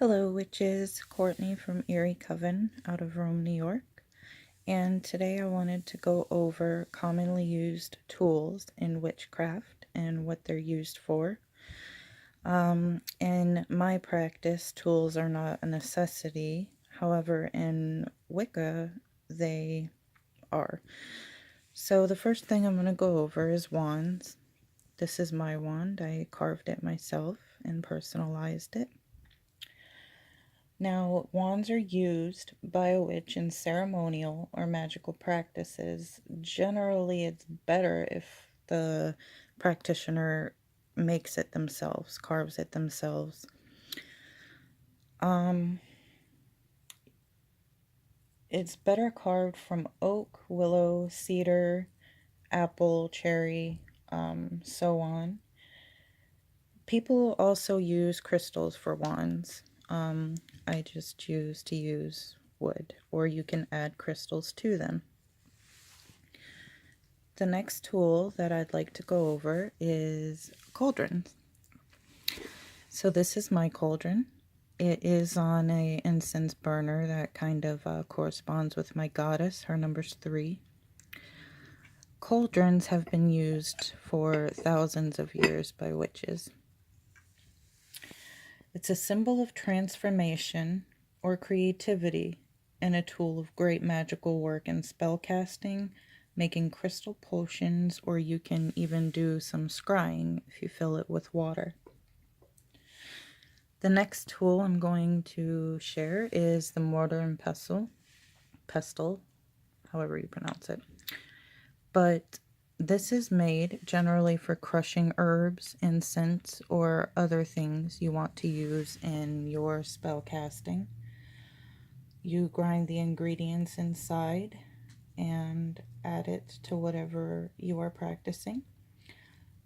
Hello, witches. Courtney from Erie Coven out of Rome, New York. And today I wanted to go over commonly used tools in witchcraft and what they're used for. In my practice, tools are not a necessity. However, in Wicca, they are. So the first thing I'm going to go over is wands. This is my wand. I carved it myself and personalized it. Now, wands are used by a witch in ceremonial or magical practices. Generally, it's better if the practitioner makes it themselves, carves it themselves. It's better carved from oak, willow, cedar, apple, cherry, so on. People also use crystals for wands. I just choose to use wood, or you can add crystals to them. The next tool that I'd like to go over is cauldrons. So this is my cauldron. It is on a incense burner that kind of corresponds with my goddess. Her number's 3. Cauldrons have been used for thousands of years by witches. It's a symbol of transformation or creativity and a tool of great magical work and spell casting, making crystal potions, or you can even do some scrying if you fill it with water. The next tool I'm going to share is the mortar and pestle, however you pronounce it. But this is made generally for crushing herbs, incense, or other things you want to use in your spell casting. You grind the ingredients inside and add it to whatever you are practicing.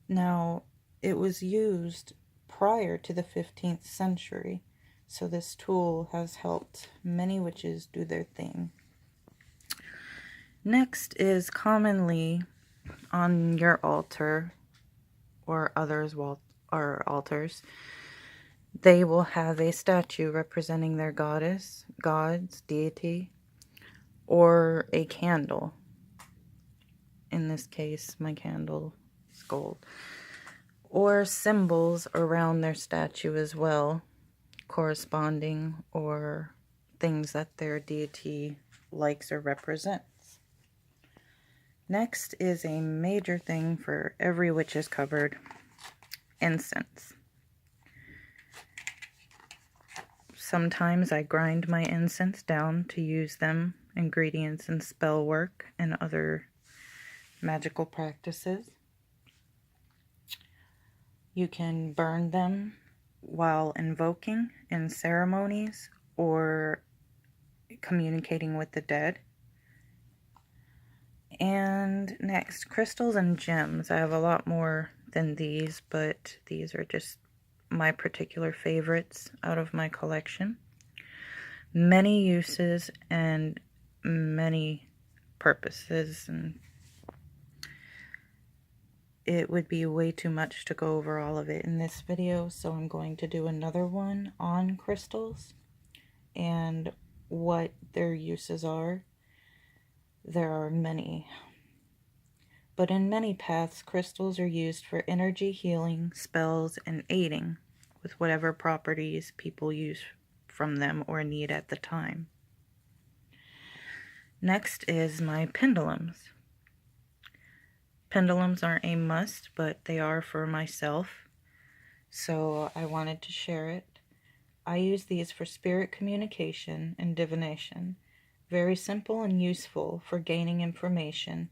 Now, it was used prior to the 15th century, so this tool has helped many witches do their thing. Next is commonly on your altar or others' altars, they will have a statue representing their goddess, gods, deity, or a candle. In this case, my candle is gold. Or symbols around their statue as well, corresponding or things that their deity likes or represents. Next is a major thing for every witch's cupboard, incense. Sometimes I grind my incense down to use them ingredients in spell work and other magical practices. You can burn them while invoking in ceremonies or communicating with the dead. And next, crystals and gems. I have a lot more than these, but these are just my particular favorites out of my collection. Many uses and many purposes, and it would be way too much to go over all of it in this video, so I'm going to do another one on crystals and what their uses are. There are many. But in many paths, crystals are used for energy healing, spells, and aiding with whatever properties people use from them or need at the time. Next is my pendulums. Pendulums aren't a must, but they are for myself, so I wanted to share it. I use these for spirit communication and divination. Very simple and useful for gaining information.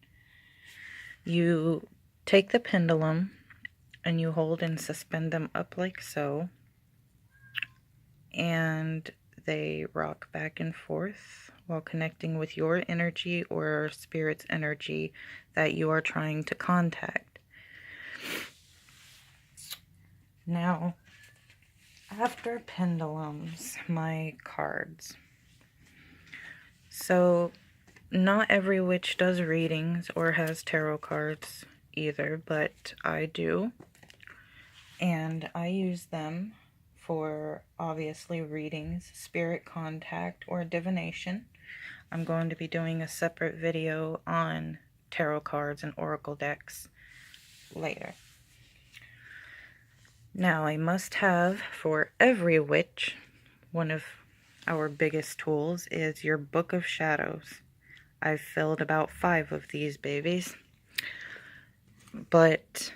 You take the pendulum and you hold and suspend them up like so, and they rock back and forth while connecting with your energy or spirit's energy that you are trying to contact. Now, after pendulums, my cards. So, not every witch does readings or has tarot cards either, but I do. And I use them for obviously readings, spirit contact, or divination. I'm going to be doing a separate video on tarot cards and oracle decks later. Now, a must-have for every witch, one of our biggest tools, is your Book of Shadows. I've filled about 5 of these babies. But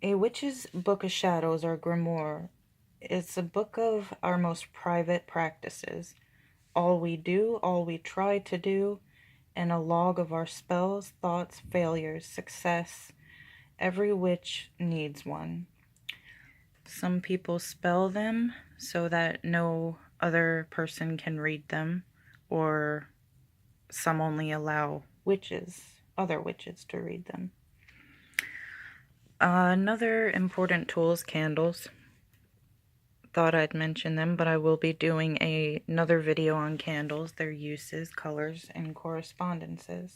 a witch's Book of Shadows, or grimoire, it's a book of our most private practices. All we do, all we try to do, and a log of our spells, thoughts, failures, success. Every witch needs one. Some people spell them so that no other person can read them, or some only allow other witches to read them. Another important tool is candles. Thought I'd mention them, but I will be doing another video on candles, their uses, colors, and correspondences.